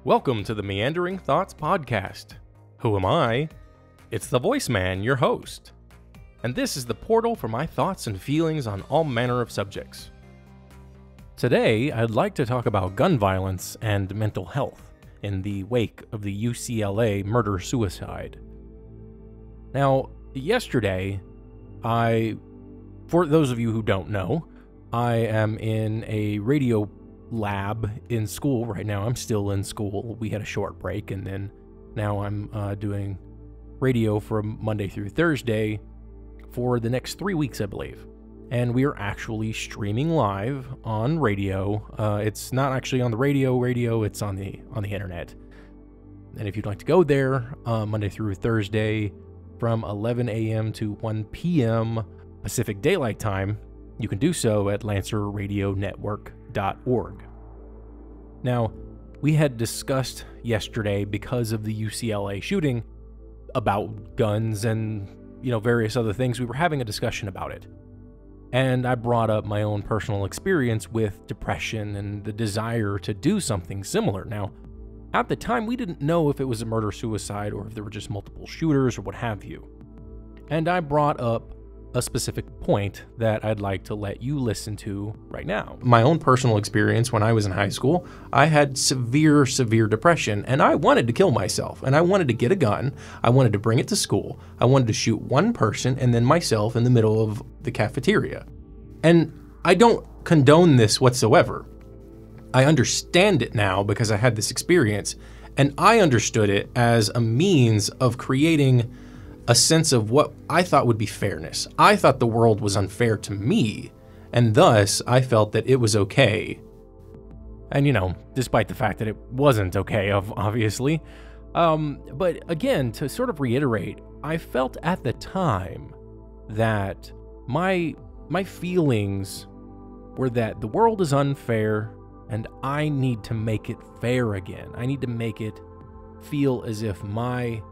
Welcome to the Meandering Thoughts Podcast. Who am I? It's the Voiceman, your host. And this is the portal for my thoughts and feelings on all manner of subjects. Today, I'd like to talk about gun violence and mental health in the wake of the UCLA murder-suicide. Now, yesterday, for those of you who don't know, I am in a radio lab in school right now. I'm still in school. We had a short break, and then now I'm doing radio from Monday through Thursday for the next 3 weeks, I believe. And we are actually streaming live on radio. It's not actually on the radio, it's on the internet. And if you'd like to go there, Monday through Thursday from 11 a.m. to 1 p.m. Pacific Daylight Time, you can do so at lancerradionetwork.org. Now, we had discussed yesterday, because of the UCLA shooting, about guns and, various other things. We were having a discussion about it. And I brought up my own personal experience with depression and the desire to do something similar. Now, at the time, we didn't know if it was a murder-suicide or if there were just multiple shooters or what have you. And I brought up a specific point that I'd like to let you listen to right now. My own personal experience when I was in high school, I had severe depression, and I wanted to kill myself, and I wanted to get a gun. I wanted to bring it to school. I wanted to shoot one person and then myself in the middle of the cafeteria. And I don't condone this whatsoever. I understand it now because I had this experience, and I understood it as a means of creating a sense of what I thought would be fairness. I thought the world was unfair to me, and thus I felt that it was okay. And despite the fact that it wasn't okay, obviously. But again, to sort of reiterate, I felt at the time that my feelings were that the world is unfair, and I need to make it fair again. I need to make it feel as if my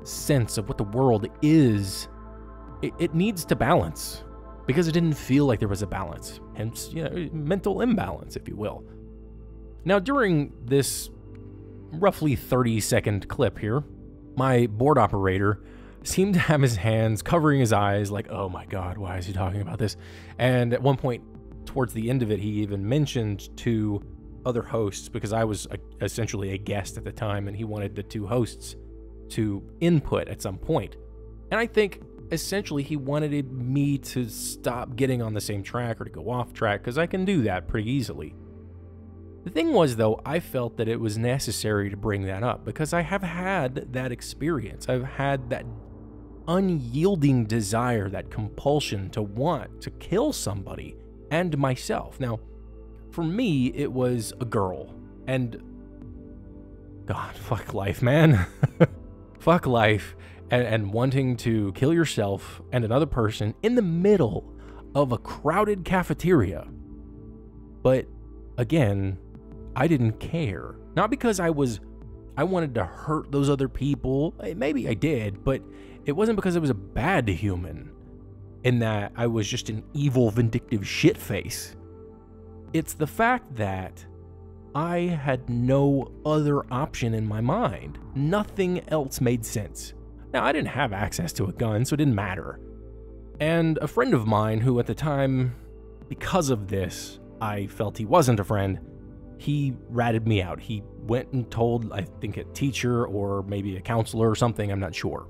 sense of what the world is, it needs to balance, because it didn't feel like there was a balance, hence mental imbalance, if you will. Now, during this roughly 30-second clip here, my board operator seemed to have his hands covering his eyes like, oh my god, why is he talking about this? And at one point towards the end of it, he even mentioned to other hosts, because I was essentially a guest at the time, and he wanted the two hosts to input at some point. And I think essentially he wanted me to stop getting on the same track or to go off track, because I can do that pretty easily. The thing was, though, I felt that it was necessary to bring that up because I have had that experience. I've had that unyielding desire, that compulsion to want to kill somebody and myself. Now, for me, it was a girl, and God, fuck life, man. Fuck life and wanting to kill yourself and another person in the middle of a crowded cafeteria. But again, I didn't care. Not because I wanted to hurt those other people. Maybe I did, but it wasn't because I was a bad human in that I was just an evil, vindictive shitface. It's the fact that I had no other option in my mind. Nothing else made sense. Now, I didn't have access to a gun, so it didn't matter. And a friend of mine who at the time, because of this, I felt he wasn't a friend, he ratted me out. He went and told, I think, a teacher or maybe a counselor or something, I'm not sure.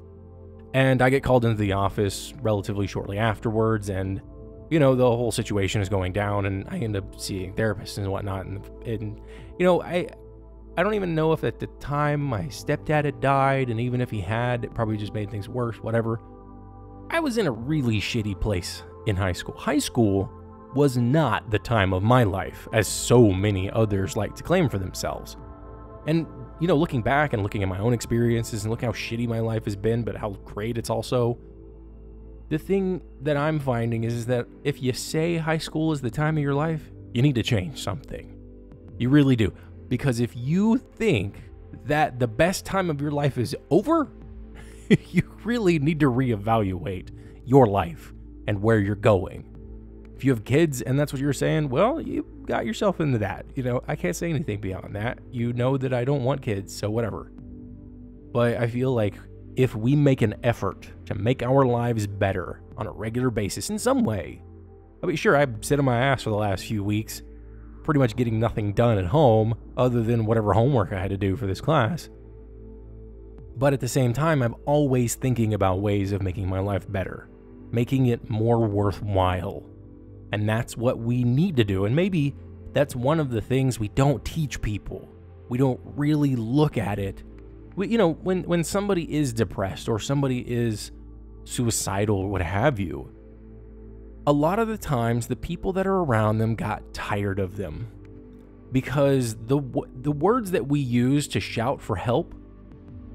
And I get called into the office relatively shortly afterwards, and the whole situation is going down, and I end up seeing therapists and whatnot. And I don't even know if at the time my stepdad had died, and even if he had, it probably just made things worse, whatever. I was in a really shitty place in high school. High school was not the time of my life, as so many others like to claim for themselves. And, looking back and looking at my own experiences and look how shitty my life has been, but how great it's also. The thing that I'm finding is that if you say high school is the time of your life, you need to change something. You really do. Because if you think that the best time of your life is over, you really need to reevaluate your life and where you're going. If you have kids and that's what you're saying, well, you got yourself into that. I can't say anything beyond that. You know that I don't want kids, so whatever. But I feel like if we make an effort to make our lives better on a regular basis in some way, I mean, sure, I've sit on my ass for the last few weeks, pretty much getting nothing done at home other than whatever homework I had to do for this class. But at the same time, I'm always thinking about ways of making my life better, making it more worthwhile. And that's what we need to do. And maybe that's one of the things we don't teach people. We don't really look at it. When somebody is depressed or somebody is suicidal or what have you, a lot of the times the people that are around them got tired of them because the words that we use to shout for help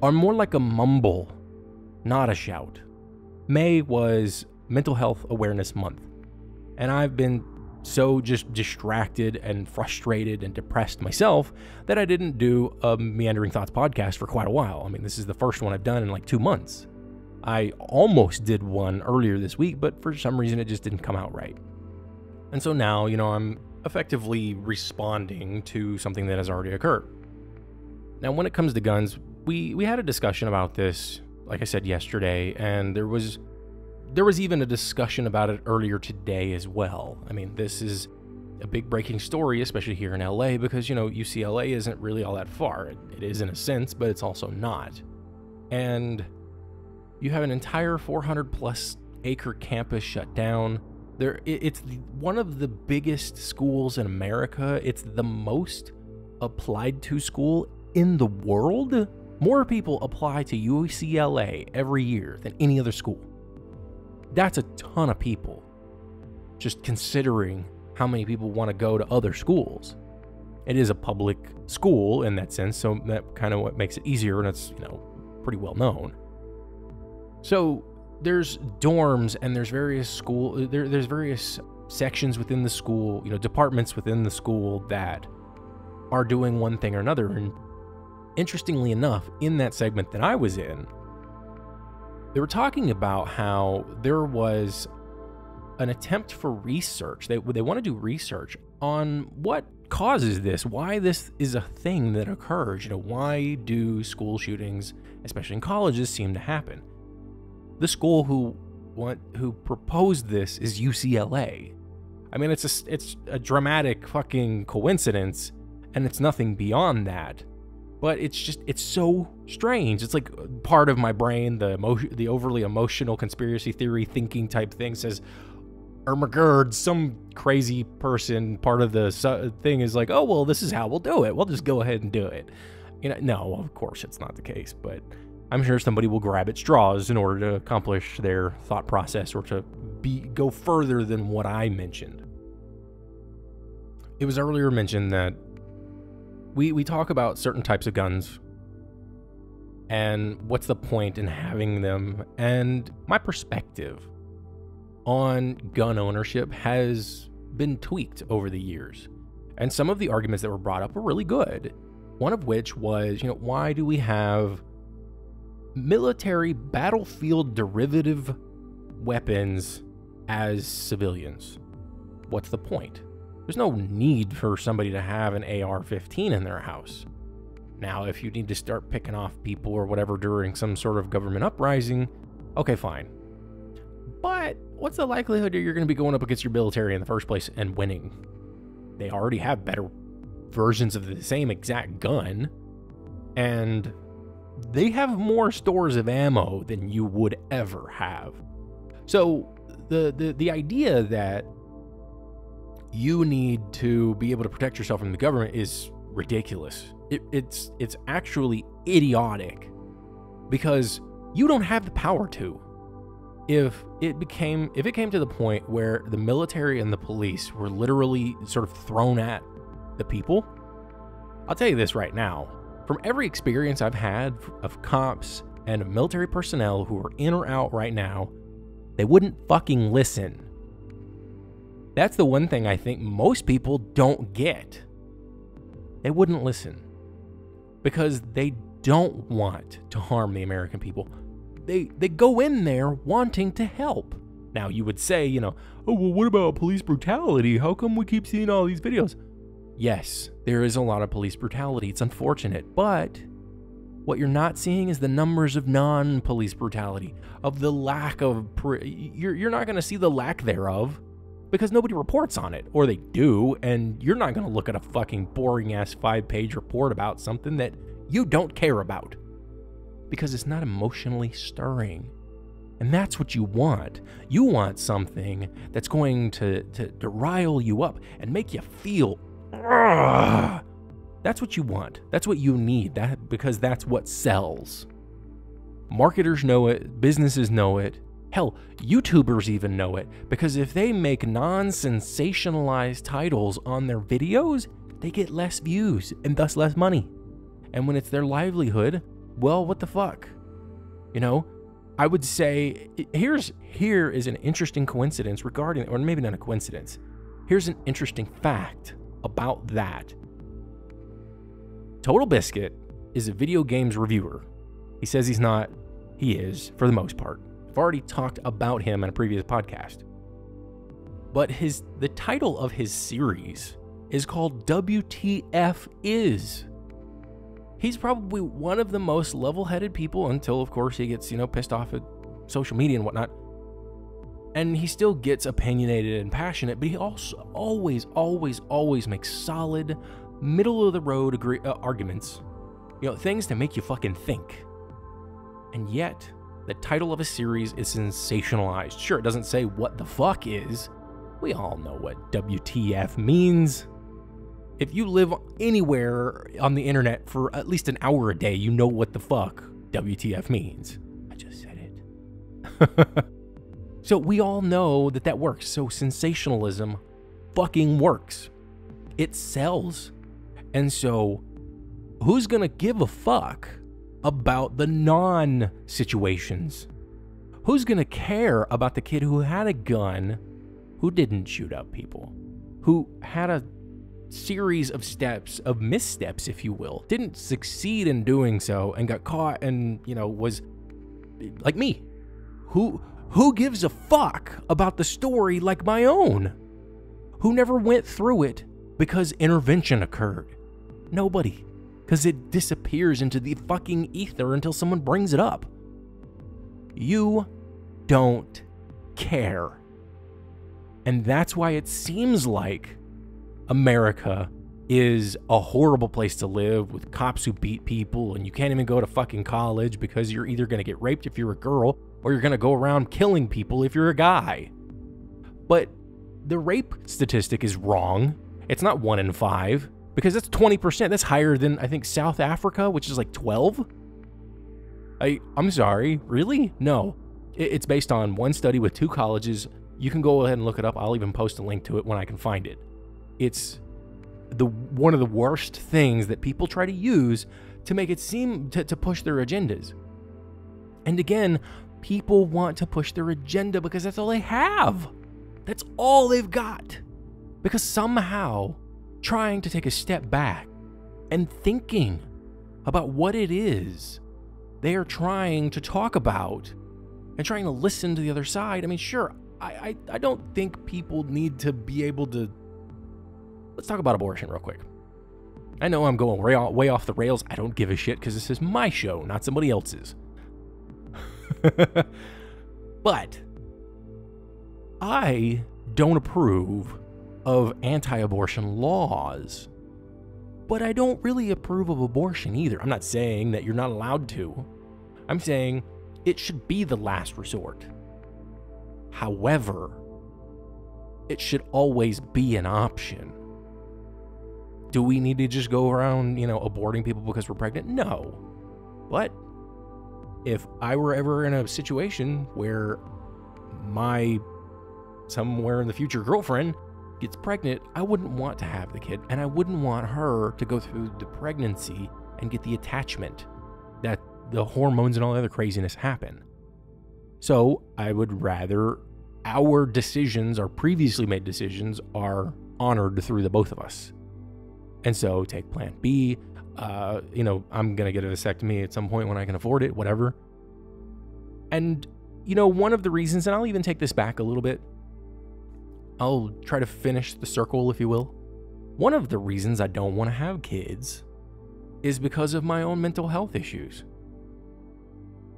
are more like a mumble, not a shout. May was Mental Health Awareness Month, and I've been so just distracted and frustrated and depressed myself that I didn't do a Meandering Thoughts podcast for quite a while. I mean, this is the first one I've done in like 2 months. I almost did one earlier this week, but for some reason it just didn't come out right. And so now, I'm effectively responding to something that has already occurred. Now, when it comes to guns, we had a discussion about this, like I said yesterday, and there was even a discussion about it earlier today as well. I mean, this is a big breaking story, especially here in LA, because, UCLA isn't really all that far. It is in a sense, but it's also not. And you have an entire 400 plus acre campus shut down. It's one of the biggest schools in America. It's the most applied to school in the world. More people apply to UCLA every year than any other school. That's a ton of people, just considering how many people want to go to other schools. It is a public school in that sense, so that kind of what makes it easier, and it's, pretty well known. So there's dorms and there's various there's various sections within the school, departments within the school that are doing one thing or another. And interestingly enough, in that segment that I was in, they were talking about how there was an attempt for research. They want to do research on what causes this, why this is a thing that occurs. Why do school shootings, especially in colleges, seem to happen? The school who proposed this is UCLA. I mean, it's a dramatic fucking coincidence, and it's nothing beyond that. But it's so strange. It's like part of my brain, the overly emotional conspiracy theory thinking type thing says, McGurd, some crazy person, part of the thing is like, oh, well, this is how we'll do it. We'll just go ahead and do it. No, of course it's not the case, but I'm sure somebody will grab at straws in order to accomplish their thought process or to go further than what I mentioned. It was earlier mentioned that we talk about certain types of guns and what's the point in having them, and my perspective on gun ownership has been tweaked over the years. And some of the arguments that were brought up were really good. One of which was, why do we have military battlefield derivative weapons as civilians? What's the point? There's no need for somebody to have an AR-15 in their house. Now, if you need to start picking off people or whatever during some sort of government uprising, okay, fine. But what's the likelihood that you're going to be going up against your military in the first place and winning? They already have better versions of the same exact gun, and they have more stores of ammo than you would ever have. So the idea that you need to be able to protect yourself from the government is ridiculous. It's actually idiotic, because you don't have the power to. If it came to the point where the military and the police were literally sort of thrown at the people, I'll tell you this right now. From every experience I've had of cops and of military personnel who are in or out right now, they wouldn't fucking listen. That's the one thing I think most people don't get. They wouldn't listen because they don't want to harm the American people. They go in there wanting to help. Now, you would say, oh, well, what about police brutality? How come we keep seeing all these videos? Yes, there is a lot of police brutality. It's unfortunate, but what you're not seeing is the numbers of non-police brutality, of the lack of, you're not going to see the lack thereof because nobody reports on it, or they do, and you're not going to look at a fucking boring-ass 5-page report about something that you don't care about because it's not emotionally stirring. And that's what you want. You want something that's going to rile you up and make you feel, ugh. That's what you want. That's what you need, because that's what sells. Marketers know it. Businesses know it. Hell, YouTubers even know it, because if they make non-sensationalized titles on their videos, they get less views and thus less money. And when it's their livelihood, well, what the fuck? I would say here is an interesting coincidence regarding, or maybe not a coincidence. Here's an interesting fact about that. Total Biscuit is a video games reviewer. He says he's not. He is, for the most part. I've already talked about him in a previous podcast. But the title of his series is called WTF Is. He's probably one of the most level-headed people until, of course, he gets, pissed off at social media and whatnot. And he still gets opinionated and passionate, but he also always makes solid, middle-of-the-road arguments. Things to make you fucking think. And yet, the title of a series is sensationalized. Sure, it doesn't say what the fuck is. We all know what WTF means. If you live anywhere on the internet for at least an hour a day, you know what the fuck WTF means. I just said it. So we all know that works. So sensationalism fucking works. It sells. And so who's gonna give a fuck about the non-situations? Who's gonna care about the kid who had a gun, who didn't shoot up people, who had a series of missteps, if you will, didn't succeed in doing so and got caught and, was like me? Who gives a fuck about the story like my own? Who never went through it because intervention occurred? Nobody. Because it disappears into the fucking ether until someone brings it up. You don't care. And that's why it seems like America is a horrible place to live, with cops who beat people, and you can't even go to fucking college because you're either going to get raped if you're a girl, or you're going to go around killing people if you're a guy. But the rape statistic is wrong. It's not 1 in 5, because that's 20%. That's higher than, I think, South Africa, which is like 12. I'm sorry, really? No. It's based on one study with 2 colleges. You can go ahead and look it up. I'll even post a link to it when I can find it. It's one of the worst things that people try to use to make it seem to push their agendas. And again, people want to push their agenda because that's all they have. That's all they've got. Because somehow, trying to take a step back and thinking about what it is they are trying to talk about and trying to listen to the other side. I mean, sure, I don't think people need to be able to. Let's talk about abortion real quick. I know I'm going way off the rails. I don't give a shit because this is my show, not somebody else's. But I don't approve of anti-abortion laws. But I don't really approve of abortion either. I'm not saying that you're not allowed to. I'm saying it should be the last resort. However, it should always be an option. Do we need to just go around, aborting people because we're pregnant? No. But if I were ever in a situation where my somewhere in the future girlfriend gets pregnant, I wouldn't want to have the kid, and I wouldn't want her to go through the pregnancy and get the attachment that the hormones and all the other craziness happen. So I would rather our decisions, our previously made decisions, are honored through the both of us. And so take plan B. I'm going to get a vasectomy at some point when I can afford it, whatever. And, one of the reasons, and I'll even take this back a little bit, I'll try to finish the circle, if you will. One of the reasons I don't want to have kids is because of my own mental health issues.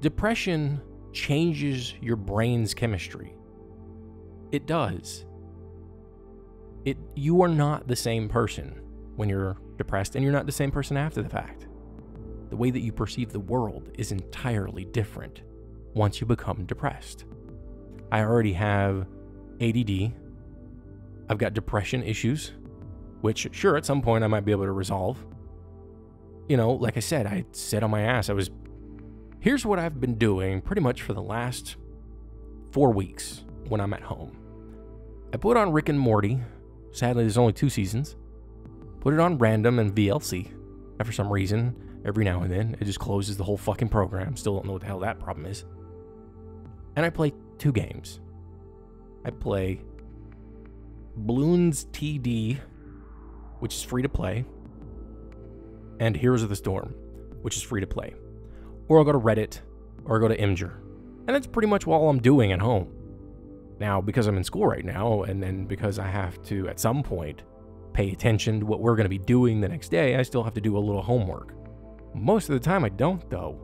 Depression changes your brain's chemistry. It does. You are not the same person when you're depressed, and you're not the same person after the fact. The way that you perceive the world is entirely different once you become depressed. I already have ADD. I've got depression issues, which, sure, at some point I might be able to resolve. Like I said, I sat on my ass. Here's what I've been doing pretty much for the last 4 weeks when I'm at home. I put on Rick and Morty. Sadly, there's only 2 seasons. Put it on random and VLC. And for some reason, every now and then, it just closes the whole fucking program. Still don't know what the hell that problem is. And I play 2 games. I play Bloons TD, which is free to play, and Heroes of the Storm, which is free to play. Or I'll go to Reddit, or I'll go to Imgur. And that's pretty much all I'm doing at home. Now, because I'm in school right now, and then because I have to, at some point, pay attention to what we're going to be doing the next day, I still have to do a little homework. Most of the time, I don't, though.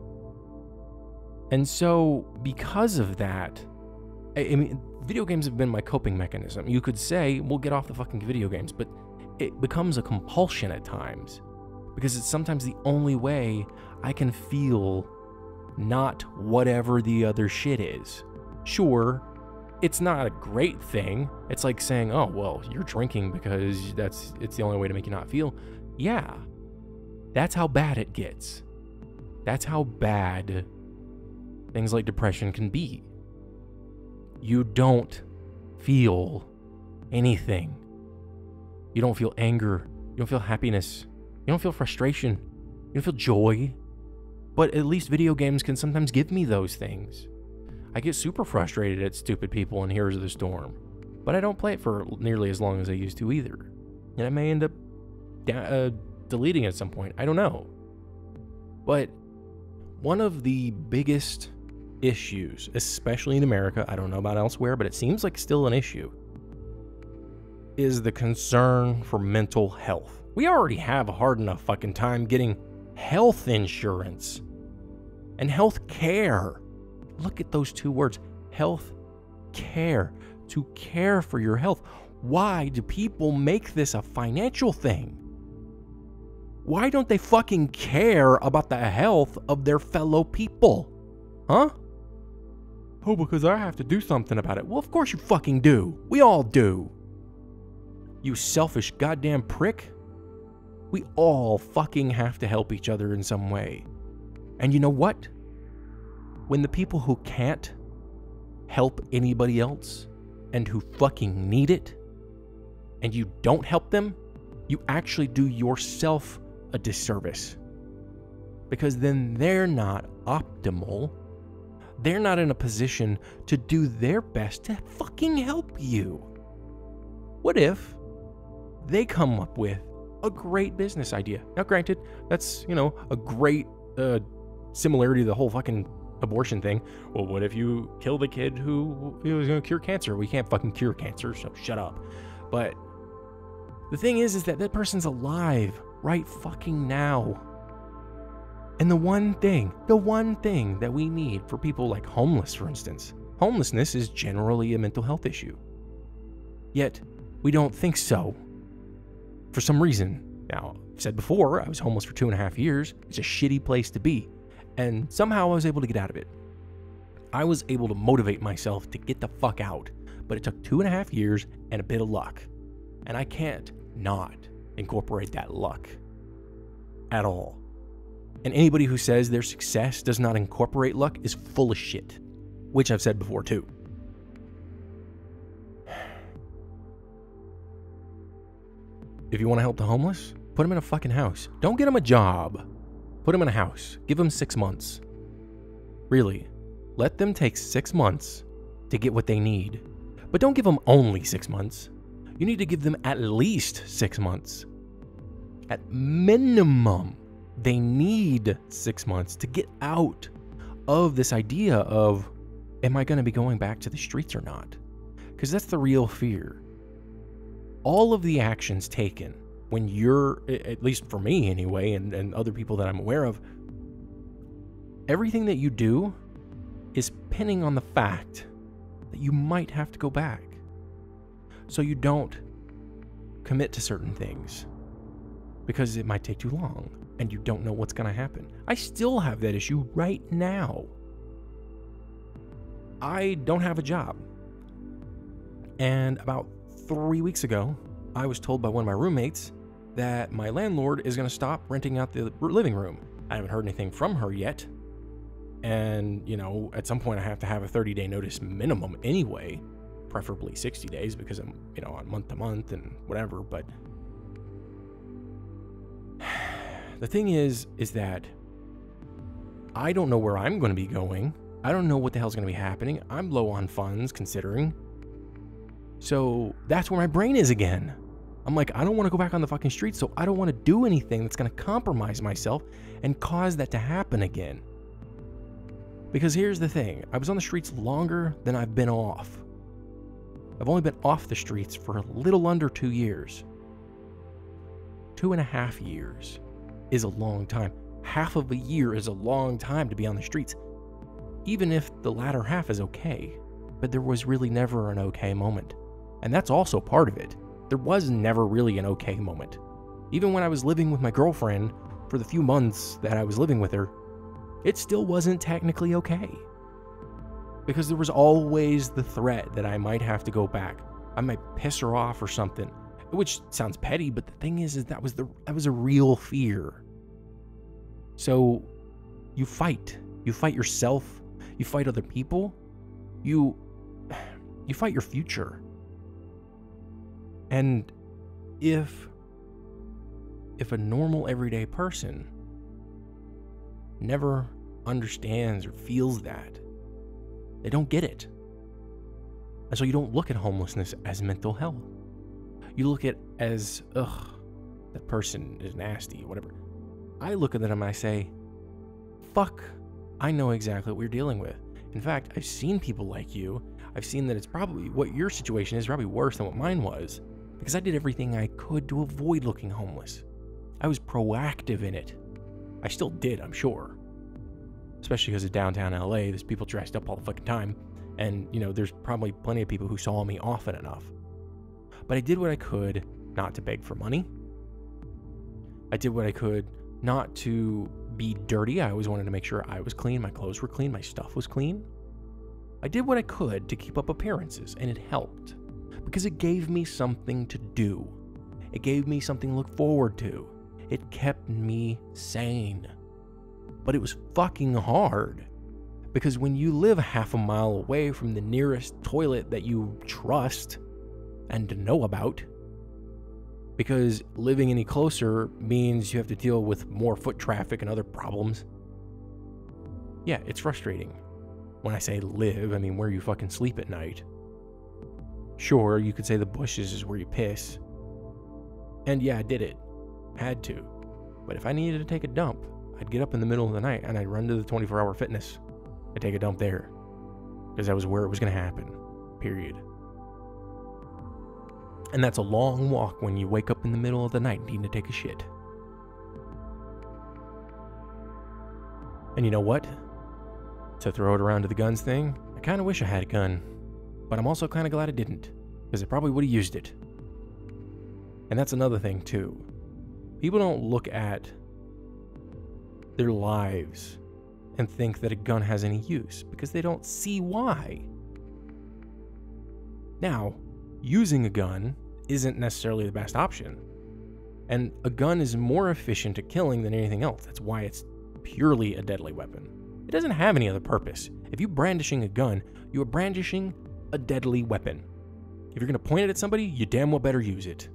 And so, because of that, I mean, video games have been my coping mechanism. You could say, well, get off the fucking video games, but it becomes a compulsion at times. Because it's sometimes the only way I can feel not whatever the other shit is. Sure, it's not a great thing. It's like saying, oh, well, you're drinking because it's the only way to make you not feel. Yeah, that's how bad it gets. That's how bad things like depression can be. You don't feel anything. You don't feel anger. You don't feel happiness. You don't feel frustration. You don't feel joy. But at least video games can sometimes give me those things. I get super frustrated at stupid people in Heroes of the Storm, but I don't play it for nearly as long as I used to either. And I may end up deleting it at some point. I don't know. But one of the biggest issues, especially in America, I don't know about elsewhere, but it seems like still an issue, is the concern for mental health. We already have a hard enough fucking time getting health insurance and health care. Look at those 2 words, health care, to care for your health. Why do people make this a financial thing? Why don't they fucking care about the health of their fellow people? Huh? Oh, because I have to do something about it. Well, of course you fucking do. We all do. You selfish goddamn prick. We all fucking have to help each other in some way. And you know what? When the people who can't help anybody else and who fucking need it, and you don't help them, you actually do yourself a disservice. Because then they're not optimal. They're not in a position to do their best to fucking help you. What if they come up with a great business idea? Now, granted, that's, a great similarity to the whole fucking abortion thing. Well, what if you kill the kid who was going to cure cancer? We can't fucking cure cancer, so shut up. But the thing is that person's alive right fucking now. And the one thing that we need for people like homeless, for instance, homelessness is generally a mental health issue. Yet, we don't think so. For some reason. Now, I've said before, I was homeless for 2.5 years. It's a shitty place to be. And somehow I was able to get out of it. I was able to motivate myself to get the fuck out. But it took 2.5 years and a bit of luck. And I can't not incorporate that luck at all. And anybody who says their success does not incorporate luck is full of shit. Which I've said before too. If you want to help the homeless, put them in a fucking house. Don't get them a job. Put them in a house. Give them 6 months. Really. Let them take 6 months to get what they need. But don't give them only 6 months. You need to give them at least 6 months. At minimum, they need 6 months to get out of this idea of am I going to be going back to the streets or not? Because that's the real fear. All of the actions taken when you're, at least for me anyway, and other people that I'm aware of, everything that you do is pinning on the fact that you might have to go back. So you don't commit to certain things because it might take too long and you don't know what's going to happen. I still have that issue right now. I don't have a job. And about 3 weeks ago, I was told by one of my roommates that my landlord is going to stop renting out the living room. I haven't heard anything from her yet. And, at some point I have to have a 30-day notice minimum anyway, preferably 60 days because I'm, on month to month and whatever. But the thing is that I don't know where I'm going to be going. I don't know what the hell's going to be happening. I'm low on funds considering. So that's where my brain is again. I'm like, I don't want to go back on the fucking street, so I don't want to do anything that's going to compromise myself and cause that to happen again. Because here's the thing, I was on the streets longer than I've been off. I've only been off the streets for a little under 2 years. 2.5 years is a long time. Half of a year is a long time to be on the streets, even if the latter half is okay. But there was really never an okay moment. And that's also part of it. There was never really an okay moment. Even when I was living with my girlfriend for the few months that I was living with her, it still wasn't technically okay. Because there was always the threat that I might have to go back. I might piss her off or something. Which sounds petty, but the thing is that was a real fear. So you fight. You fight yourself. You fight other people. You fight your future. And if a normal everyday person never understands or feels that, they don't get it. And so you don't look at homelessness as mental health. You look at it as, that person is nasty, whatever. I look at them and I say, fuck, I know exactly what we're dealing with. In fact, I've seen people like you. I've seen that it's probably, what your situation is probably worse than what mine was. Because I did everything I could to avoid looking homeless. I was proactive in it. I still did, I'm sure. Especially because of downtown LA, there's people dressed up all the fucking time. And, there's probably plenty of people who saw me often enough. But I did what I could not to beg for money. I did what I could not to be dirty. I always wanted to make sure I was clean, my clothes were clean, my stuff was clean. I did what I could to keep up appearances, and it helped. Because it gave me something to do. It gave me something to look forward to. It kept me sane. But it was fucking hard. Because when you live half a mile away from the nearest toilet that you trust and know about, because living any closer means you have to deal with more foot traffic and other problems. Yeah, it's frustrating. When I say live, I mean where you fucking sleep at night. Sure, you could say the bushes is where you piss. And yeah, I did it. Had to. But if I needed to take a dump, I'd get up in the middle of the night and I'd run to the 24-hour fitness. I'd take a dump there. Because that was where it was going to happen. Period. And that's a long walk when you wake up in the middle of the night needing to take a shit. And you know what? To throw it around to the guns thing, I kind of wish I had a gun. But I'm also kind of glad I didn't, because I probably would have used it. And that's another thing, too. People don't look at their lives and think that a gun has any use, because they don't see why. Now, using a gun isn't necessarily the best option. And a gun is more efficient at killing than anything else. That's why it's purely a deadly weapon. It doesn't have any other purpose. If you're brandishing a gun, you are brandishing a deadly weapon. If you're going to point it at somebody, you damn well better use it.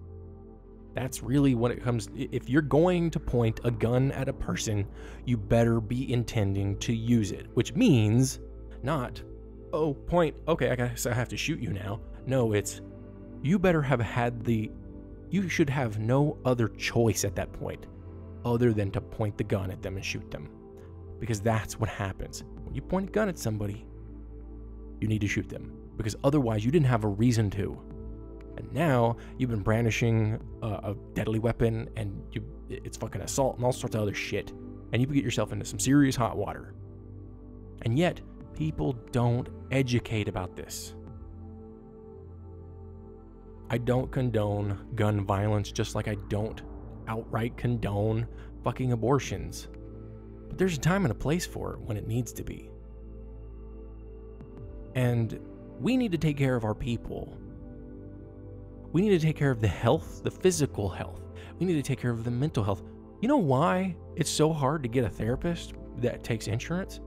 That's really what it comes. If you're going to point a gun at a person, you better be intending to use it, which means not, oh, point, okay, I guess I have to shoot you now. No, it's, you better have had you should have no other choice at that point other than to point the gun at them and shoot them. Because that's what happens. When you point a gun at somebody, you need to shoot them, because otherwise you didn't have a reason to. And now you've been brandishing a deadly weapon, and it's fucking assault and all sorts of other shit, and you get yourself into some serious hot water. And yet, people don't educate about this. I don't condone gun violence, just like I don't outright condone fucking abortions. But there's a time and a place for it when it needs to be. And we need to take care of our people. We need to take care of the health, the physical health. We need to take care of the mental health. You know why it's so hard to get a therapist that takes insurance?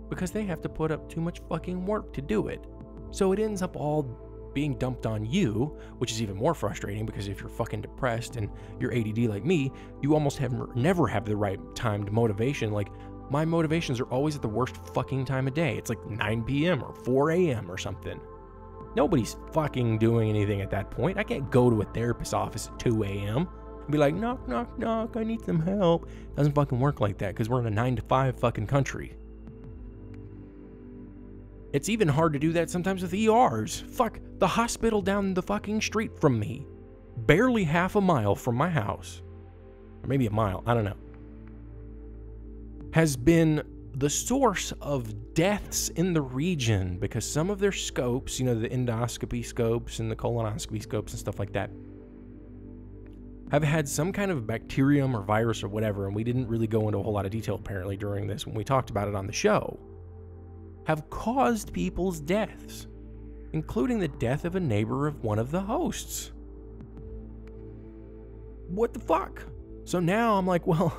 Because they have to put up too much fucking work to do it. So it ends up all being dumped on you, which is even more frustrating, because if you're fucking depressed and you're ADD like me, you almost never have the right timed motivation. Like, my motivations are always at the worst fucking time of day. It's like 9 p.m. or 4 a.m. or something. Nobody's fucking doing anything at that point. I can't go to a therapist's office at 2 a.m. and be like, knock, knock, knock, I need some help. It doesn't fucking work like that, because we're in a 9 to 5 fucking country. It's even hard to do that sometimes with ERs. Fuck, the hospital down the fucking street from me, barely half a mile from my house, or maybe a mile, I don't know, has been the source of deaths in the region, because some of their scopes, you know, the endoscopy scopes and the colonoscopy scopes and stuff like that, have had some kind of bacterium or virus or whatever, and we didn't really go into a whole lot of detail apparently during this when we talked about it on the show, have caused people's deaths, including the death of a neighbor of one of the hosts. What the fuck? So now I'm like, well,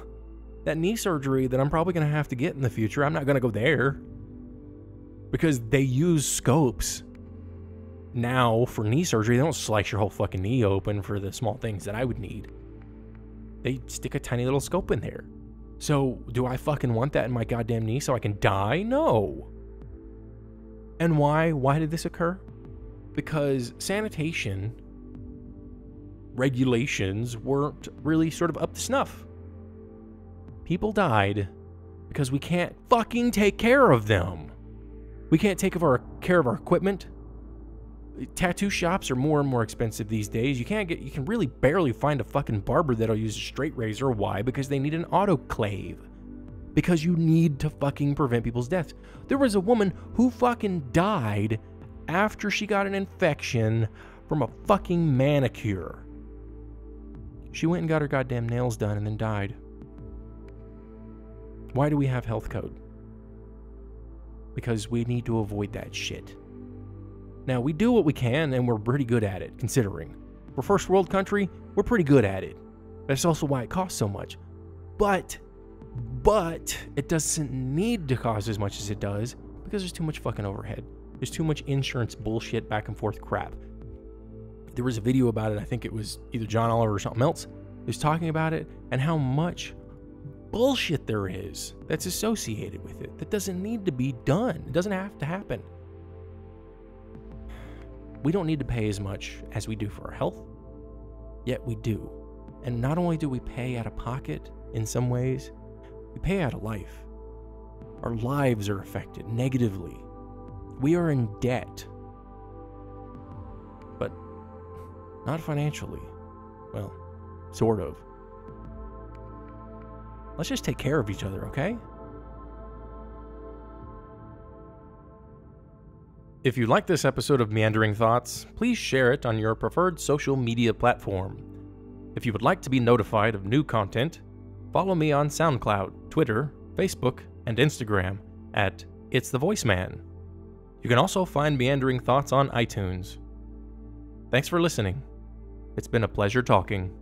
that knee surgery that I'm probably going to have to get in the future, I'm not going to go there, because they use scopes now for knee surgery. They don't slice your whole fucking knee open for the small things that I would need. They stick a tiny little scope in there. So do I fucking want that in my goddamn knee so I can die? No. And why? Why did this occur? Because sanitation regulations weren't really sort of up to snuff. People died because we can't fucking take care of them. We can't take care of our equipment. Tattoo shops are more and more expensive these days. You can really barely find a fucking barber that'll use a straight razor. Why? Because they need an autoclave. Because you need to fucking prevent people's deaths. There was a woman who fucking died after she got an infection from a fucking manicure. She went and got her goddamn nails done and then died. Why do we have health code? Because we need to avoid that shit. Now, we do what we can, and we're pretty good at it, considering. We're first world country, we're pretty good at it. That's also why it costs so much. But it doesn't need to cost as much as it does, because there's too much fucking overhead. There's too much insurance bullshit, back and forth crap. There was a video about it, I think it was either John Oliver or something else, who's talking about it, and how much bullshit there is that's associated with it that doesn't need to be done. It doesn't have to happen. We don't need to pay as much as we do for our health, yet we do. And not only do we pay out of pocket in some ways, we pay out of life. Our lives are affected negatively. We are in debt, but not financially. Well, sort of. Let's just take care of each other, okay? If you like this episode of Meandering Thoughts, please share it on your preferred social media platform. If you would like to be notified of new content, follow me on SoundCloud, Twitter, Facebook, and Instagram at itsthevoiceman. You can also find Meandering Thoughts on iTunes. Thanks for listening. It's been a pleasure talking.